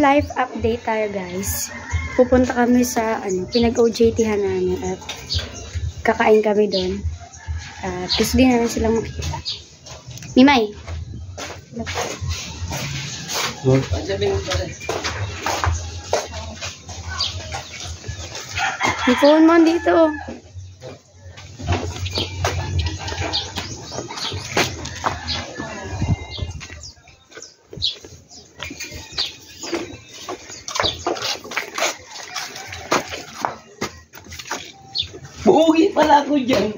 Mag-life update tayo, guys. Pupunta kami sa pinag-OJT-han namin at kakain kami doon. Gusto din namin silang makita. Mimay! May phone mo dito. Buugi pala ako dyan.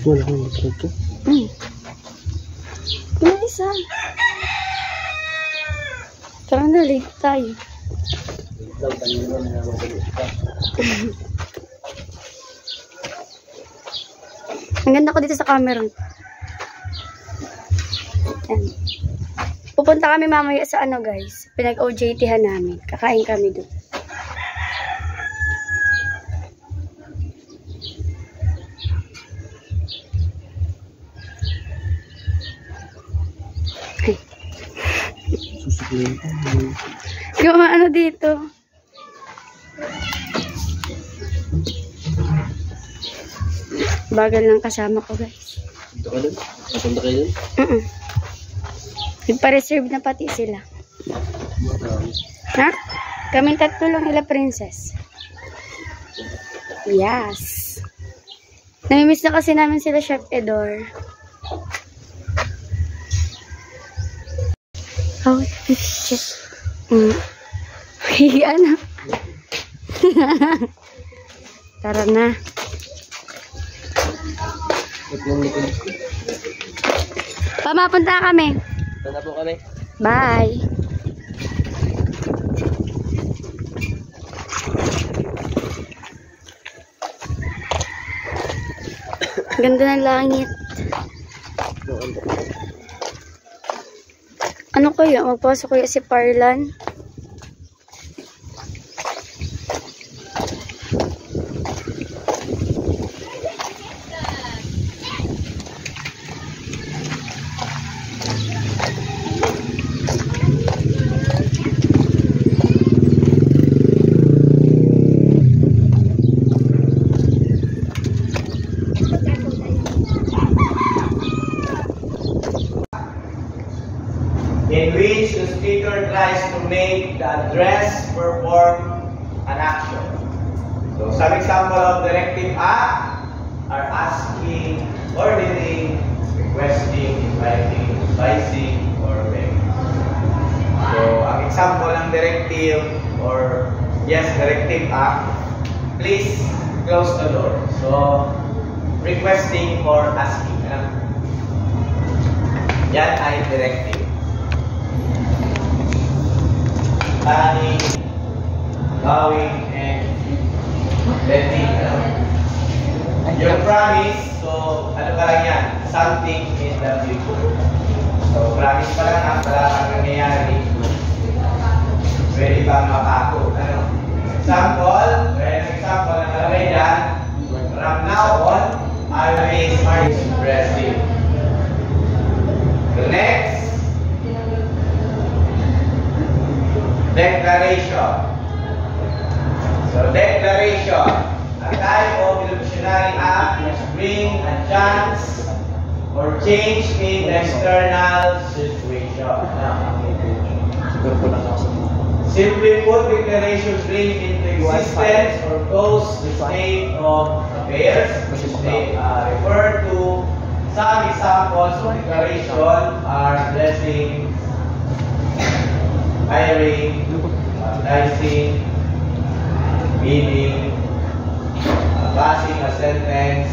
Wala kang dito. Isa. Tara na, late tayo. Ang ganda ko dito sa camera. Ayan. Pupunta kami mamaya sa guys. Pinag-OJT-han namin. Kakain kami doon. Susukuin ko. Yung dito. Bagal ng kasama ko, guys. Dito ka dun? Papunta kayo dun? Nagpa-reserve na pati sila. Ha? Kaming tatlo lang nila, princess. Yes. Namimiss na kasi namin sila, Chef Edor. Oh, shit. Ano? Tara na. Pamapunta kami. Tara po kami. Bye. Ganda ng langit. Ano kaya? Magpasok kaya si Parlan? In which the speaker tries to make the address perform an action. So some example of directive act are asking, ordering, requesting, inviting, advising, or begging. So ang example ng directive or directive act, please close the door. So requesting or asking. Yan ay directive. Planning, going, and letting. Yung promise, so ano pa lang yan? Something in the future. So promise pa lang wala kang nangyayari. Pwede bang mapako? Example, example na nakalagay dyan. From now on, I will start expressing. The next, declaration. So declaration, a type of illusionary act which bring a chance or change in the external situation. Simply put, declarations bring into existence or cause the state of affairs, which they refer to. Some examples of declaration are blessing, hiring, baptizing, meaning, passing a sentence.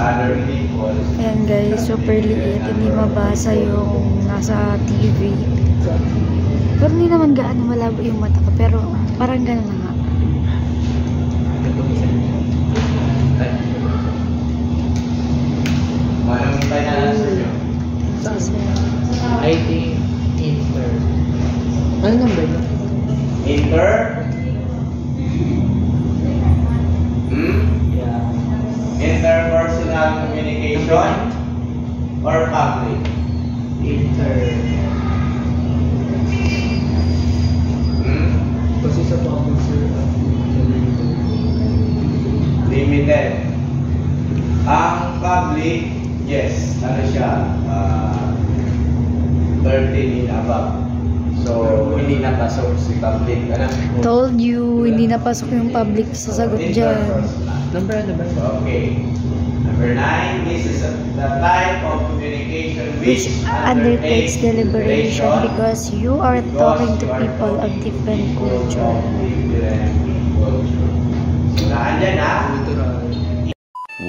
other people. Ayan guys, super liit. Hindi mabasa yung nasa TV. Pero hindi naman gaano malabo yung mata ko. Pero parang gano'n na nga. Anong answer nyo? IT Inter. Ano number na? Inter? Yeah. Interpersonal communication or public? Inter. Kasi sa public sir, Limited. Ang public, yes, ano siya, 13 and above. So, hindi napasok si public. Ano? Told you, hindi napasok yung public sa sagot dyan. number ano ba? Okay. Number 9, this is the type of communication Which undertakes deliberation because you are talking to people of different culture. So, naandyan na.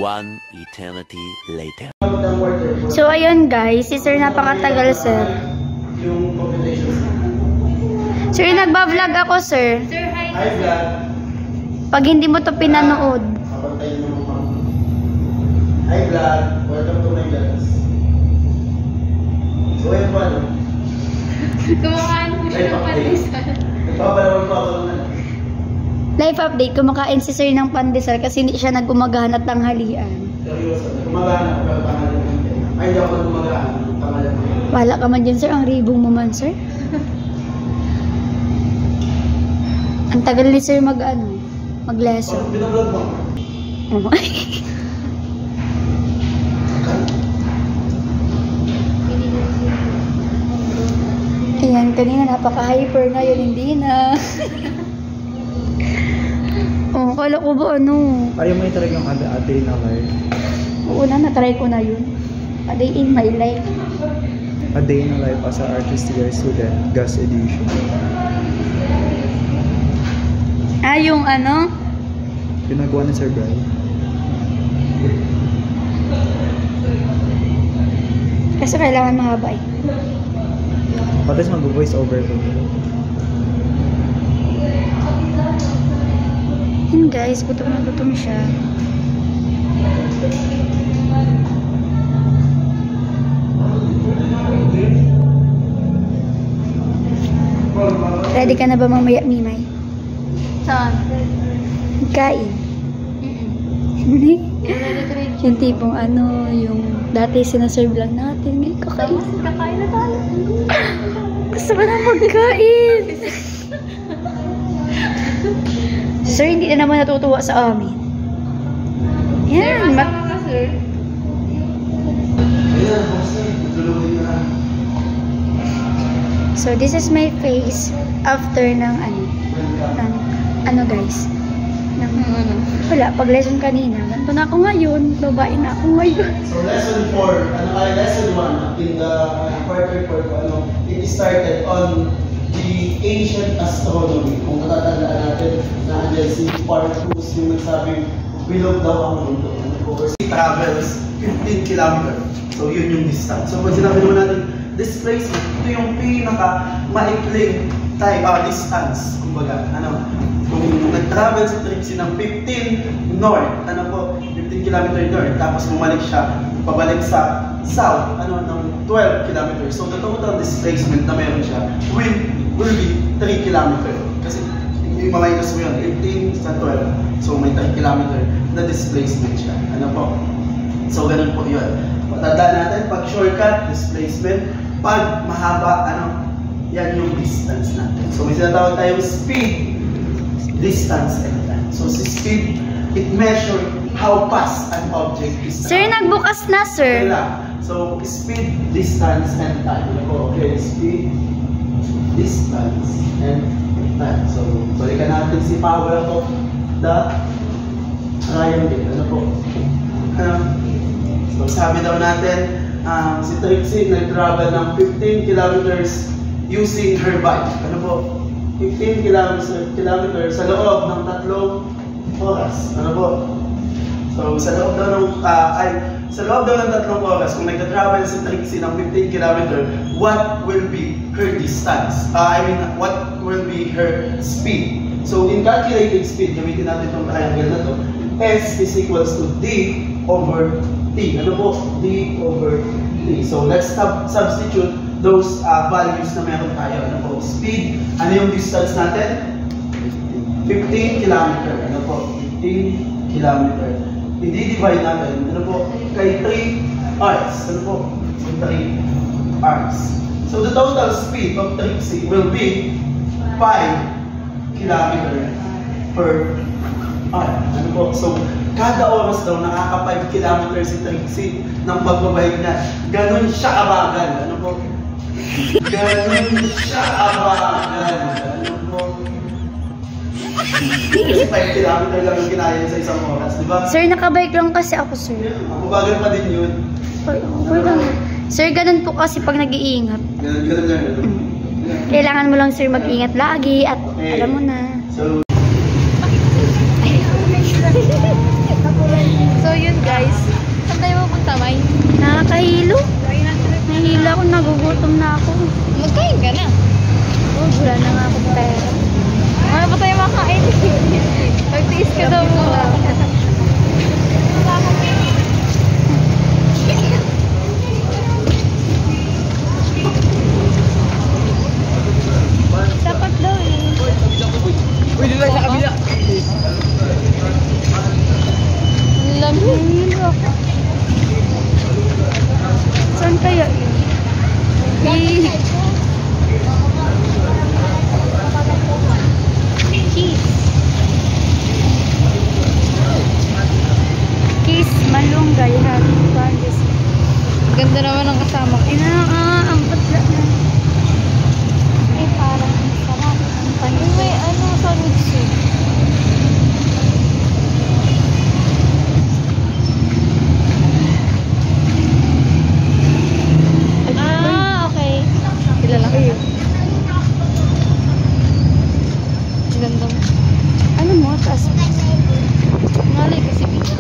One eternity later. So, ayun guys. Si Sir napakatagal, Sir. Yung computation. Sir, nagba-vlog ako, Sir. Hi, vlog. Pag hindi mo to pinanood. Papantayin mo naman. Hi, vlog. Welcome to my vlogs. So, ayun po, ano? Kumakain mo siya ng pandesal. Nagpapalawag po ako naman. Life update, kumakain si Sir ng pandesal kasi hindi siya nagumagahan at tanghalian. Seryoso. Gumagana ako pero tangalan. Ay, hindi ako gumagana. Tangalan. Wala ka man dyan, Sir. Ang ribong mo man, Sir. Ang tagal ni Sir mag-lesson. Binablog mo. Oh. Ayan, kanina napaka-hyper, ngayon hindi na. Oh, kala ko ba ano? Ayaw mo i-try yung a day na life. Oo na, natry ko na yun. A day in my life. A day na life as an artistic student, gas edition. Ah, yung ano? Pinagawa ni Sir Brian. Kasi kailangan mahaba eh. Patas mag-voice over ko. Yun guys, gutom na gutom siya. Ready ka na ba mamaya, Mimay? Saan? Kain. Yung tipong ano, yung dati sinaserve lang natin. Ngayon kakain. Kakain na tayo. Gusto ko na magkain. Sir, hindi na naman natutuwa sa amin. Yan. Kasama ka, sir. Ayan, basta. Tulungin na. So, this is my face after ng ano guys. Wala, pag lesson kanina. Ganito na ako ngayon. Babae na ako ngayon. So, lesson 4, lesson 1, in the part report, it started on the ancient astronomy. Kung matatandaan natin, na andyan si Parkus yung nagsabing bilog daw ang mundo. He travels 15 kilometers. So, yun yung distance. So, pag sinabi naman natin, displacement, ito yung pinaka-maikling distance. Kumbaga, kung nag-travel si Trixie ng 15 north, 15 kilometer north, tapos bumalik siya, pabalik sa south, ng 12 kilometers. So, the total displacement na meron siya will be 3 kilometer. Kasi, yung minus mo yun, 18 sa 12. So, may 3 kilometer na displacement siya. So, ganun po yun. Matandaan natin, pag shortcut, displacement. Pag mahaba, yan yung distance natin. So, may sinatawag tayong speed, distance, and time. So, si speed, it measures how fast an object is. Sir, nagbukas na, sir. So, speed, distance, and time. Okay, speed, distance, and time. So, balikan natin si power of the triangle. So, sabi daw natin, si Trixie nag-travel ng 15 kilometers using her bike. 15 kilometers sa loob ng 3 oras. So, sa loob daw ng 3 oras, kung nagta-travel si Trixie ng 15 km, what will be her distance? What will be her speed? So, in calculated speed, gamitin natin itong triangle na to. S is equals to D over T. Ano po? D over T. So, let's substitute those values na meron tayo. Ano po? Speed. Ano yung distance natin? 15 km. Ano po? 15 km. I-divide natin. Ano po? Kay 3 hours. Ano po? 3 hours. So, the total speed of Trixie will be 5 km per hour. Ano po? So, kada oras daw nakaka 5 km si Trixie ng pagbabike na. Ganon siya kabagal. Ano po? Ganon siya kabagal. Ano po? 5 km lang yung kinaya sa isang oras, di ba? Sir, nakabike lang kasi ako, sir. Mabagal pa din yun. Okay lang. Sir, ganun po kasi pag nag-iingat. Ganun lang. Kailangan mo lang, sir, mag-ingat lagi at Okay. alam mo na. So, So yun guys. Saan tayo pupunta, May? Nakakahilo. Nahihila ako, nagugutom na ako. Magkain ka na. Oh, wala na nga akong pera. Ano pa tayo makain? Magtiis ka daw muna. Dapat daw eh. Lamig. Nahihilo ako. Saan kaya yun? Kiss Malunggay Happy Bandes. Ganda naman ang kasama ko. Ang patla na. Ay, parang sarap. Ang panis. May ano, solid soup. Okay. Sila lang. Ganda mo. Ano mo? Taas mo. Ngalay kasi bigla.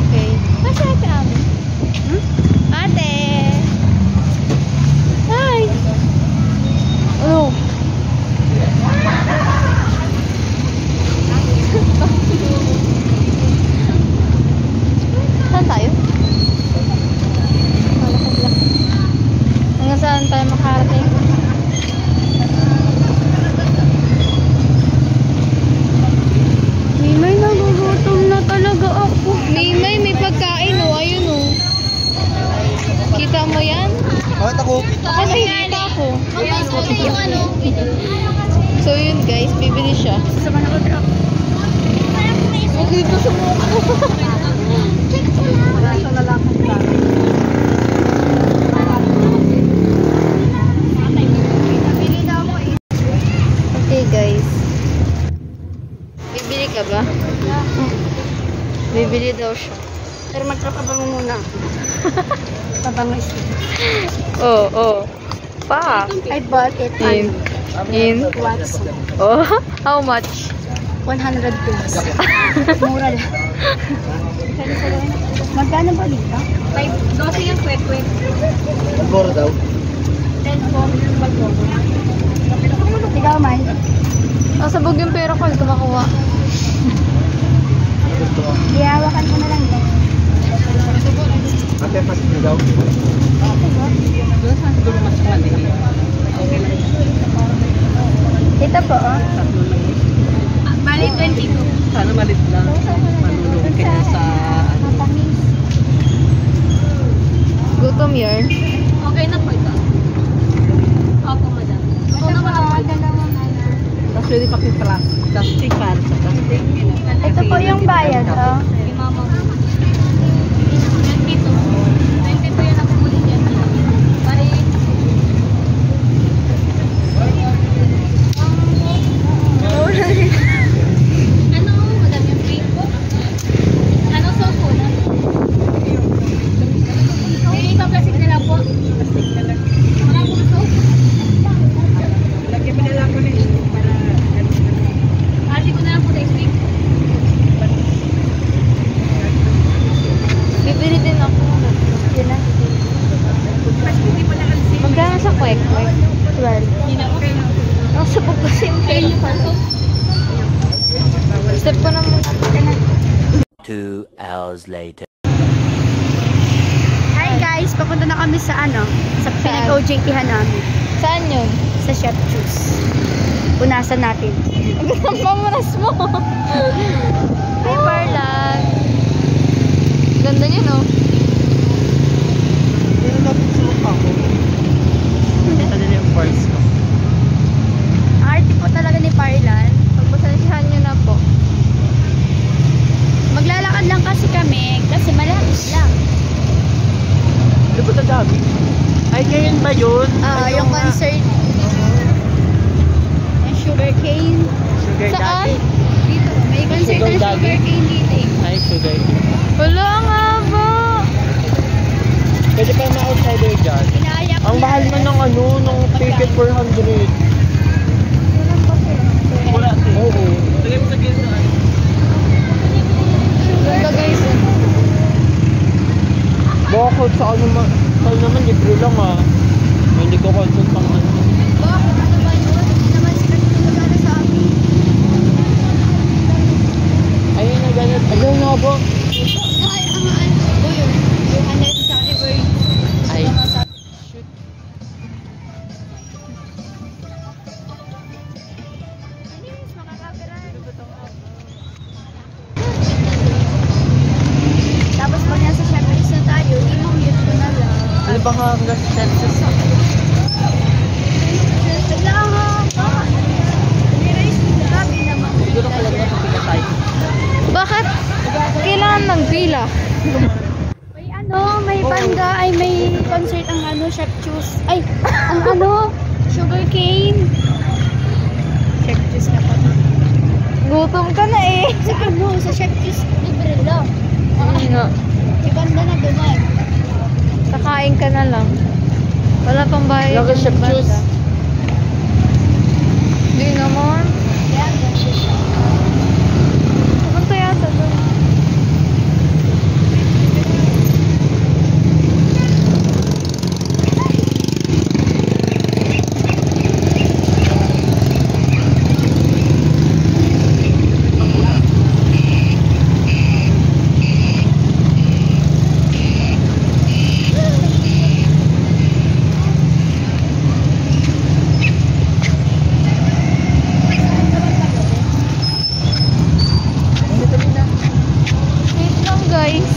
Okay. Kasi ate Ami. Ate! Hi! Oh. Saan tayo? Malakad lang. Hanggang saan tayo makarating? May nagugutom na talaga ako. May pagkain oh. Ayun oh. Kita mo yan? Bakit ako? Ako nakikita ako. So yun guys, bibili siya. Sa mga nag-drop. Huwag dito sa mukha. Wala siya lalakad ka. Okay guys. Bibili ka ba? Bibili daw siya. Pero magtrapabango muna ako. Pabango is Oh. Pa. I bought it In Watson. Oh, how much? 100 plus. Mura lang. Magkano ba dito? 12 yung kwek-kwek. Boro daw. 10 po yung bagogo. Ikaw man. Nasabog yung pera ko, hindi ko makuha. Ihawakan mo na lang ito. Ate, pas niyo daw. Ito po, oh. Bali, 22. Sana malit lang. Manulong kayo sa Matamis. Gutom yarn. Okay na po ito. Opo, madam. Ito po, dalawang ano. Tapos pwede plastic para sa plastic. Ito po yung bayad, oh. Mama. 22. 22 yan ako muli dyan. Bali. Ano, madam yung free po? Ano, so po na? May paplasik na lang po. 2 hours later. Hi guys, papunta na kami sa sa pinag-OJT-han namin. Saan yun? Sa Chef Juice. Punasan natin. Ang pamaras mo. Hi, Parlan. Ganda niya, no? Hindi na dapat sumukha ko. Ano yung parts ko? Ang arte po talaga ni Parlan. Pagpasensyahan niyo na po. Maglalakad lang kasi kami kasi malapit lang. Ano ba tagabi? Ay, ngayon ba yun? Yung concert. Yung sugarcane. Sugar Saan? daddy. Dito. May concert Sugar ng daddy? sugarcane dito eh. Ay, sugar. Wala nga ba? Pwede pa yung outsider dyan. Inaaya ko Ang mahal na ng ng ticket 400. Wala. Oo. Lagay mo sa gilid. Ganda, guys. Bakit sa saan naman libre lang hindi ko consult pang Bakit? Ano ba yun? Hindi naman sila pinagana sa amin. ayun na ganyan. Ayun nga ba? Ay, yung sa river. Ay. Tapos pag nasa Chef Juice na tayo, i-mute ko na lang. Ano ba ka hanggang chances? Bigla ka. Nirace ko grabe naman. Siguro talaga nakapila tayo. Bakit? Kailangan ng pila. May banda, may concert ang Chef Juice. Ay, ang sugarcane. Chef Juice na pa. Gutom ka na eh. Sa Chef Juice, libre lang. Hindi nga. May banda na doon. Kakain ka na lang. Wala pang bayad. Laga Chef ng banda. Juice. Hindi naman. Yan, ganyan siya. Pumunta yata doon. Wait lang, guys.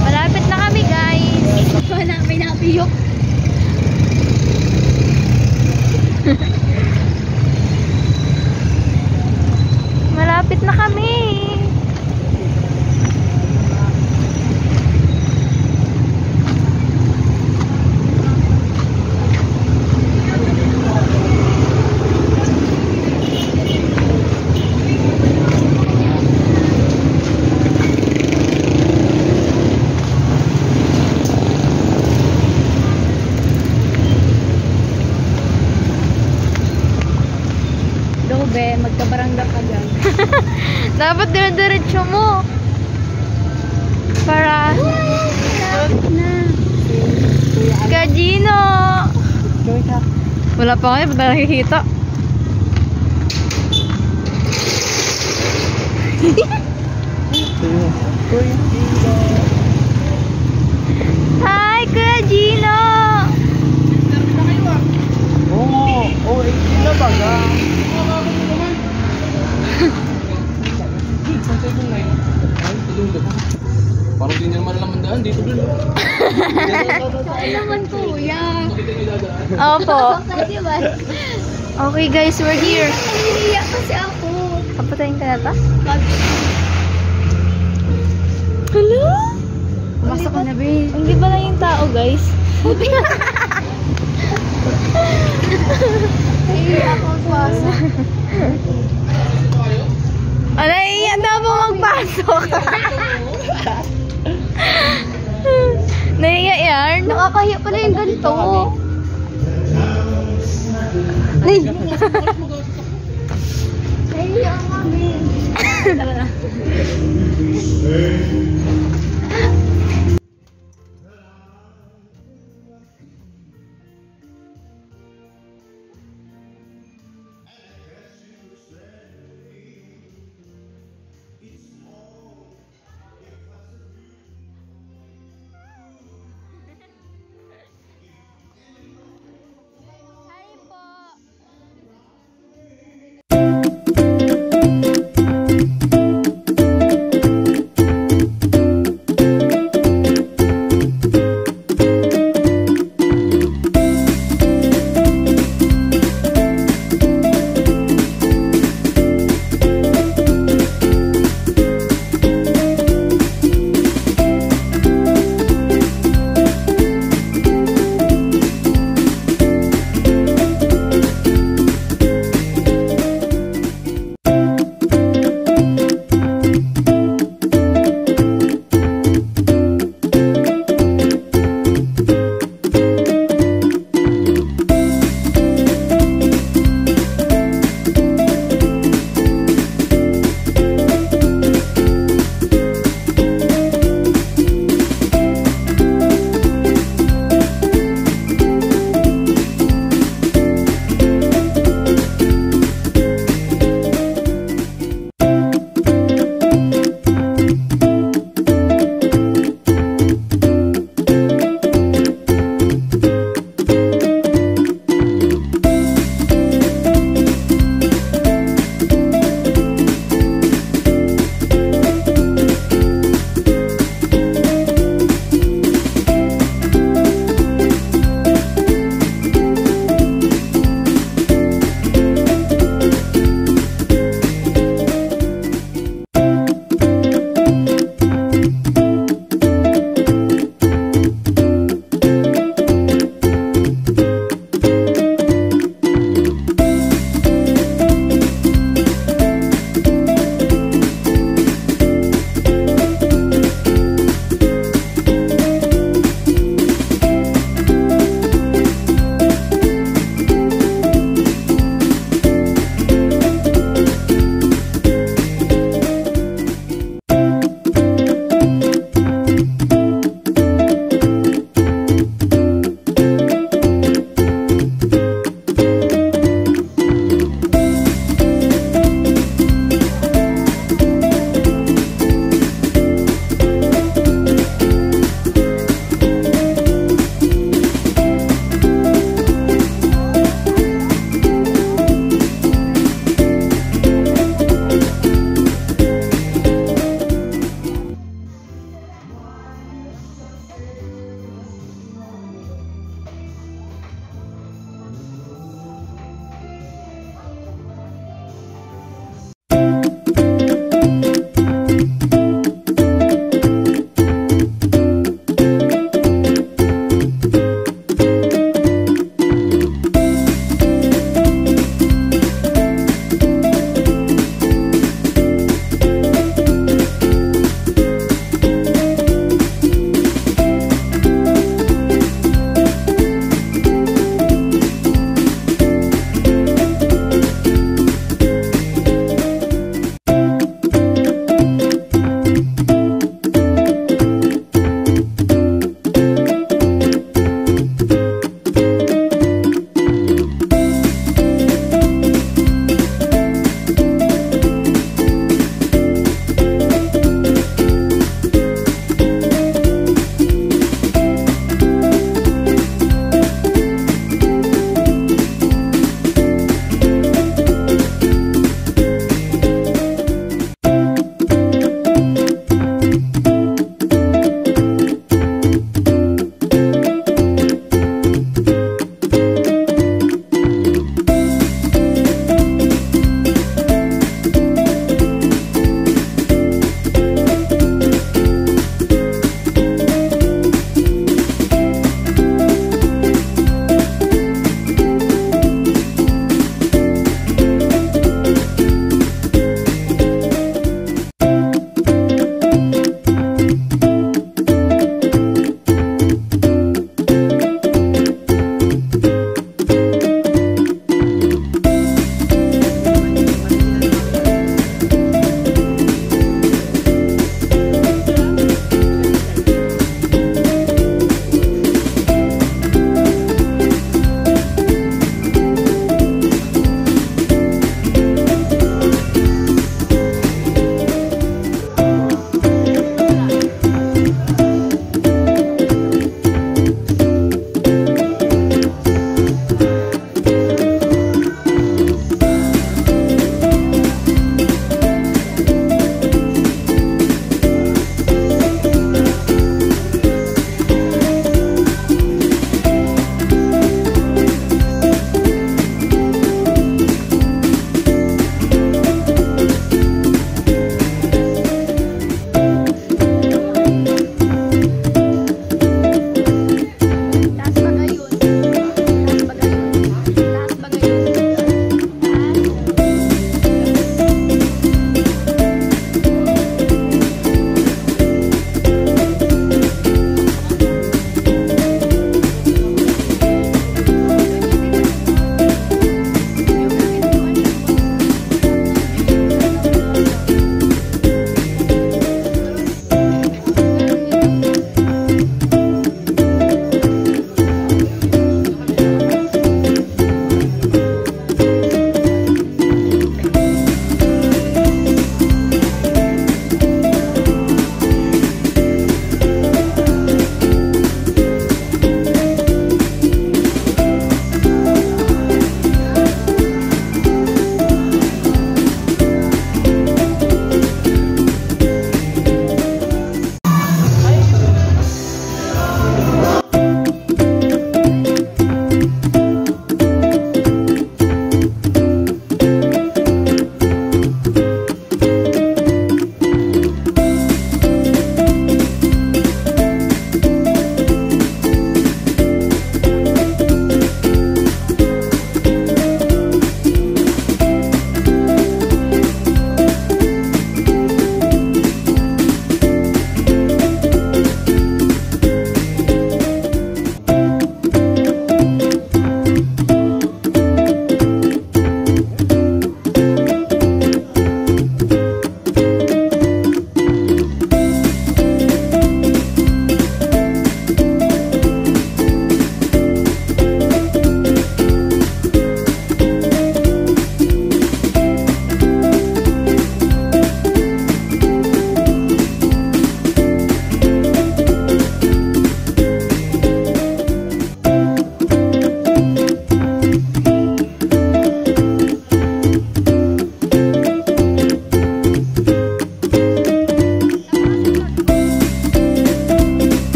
Malapit na kami, guys. May napiyok. Malapit na kami. Be, magkabarangga ka dyan. Dapat dire-diretso mo. Para... Kajino! Wala pa kayo, ba't nakikita? Hi, Kuya Gino! Oo, 18 na baga. Parang di naman lang mandaan dito dun. Ay naman kuya. Opo. Diba? Okay guys, we're here. Naiiyak kasi ako. Kapatayin ka na ta? Hello? Hello? Pumasok ka na, be. Hindi ba lang yung tao, guys? Naiiyak ako pumasok. Naiiyak na po magpasok. Naiiyak yan? Nakakahiya pala yung ganito. Naiiyak kami.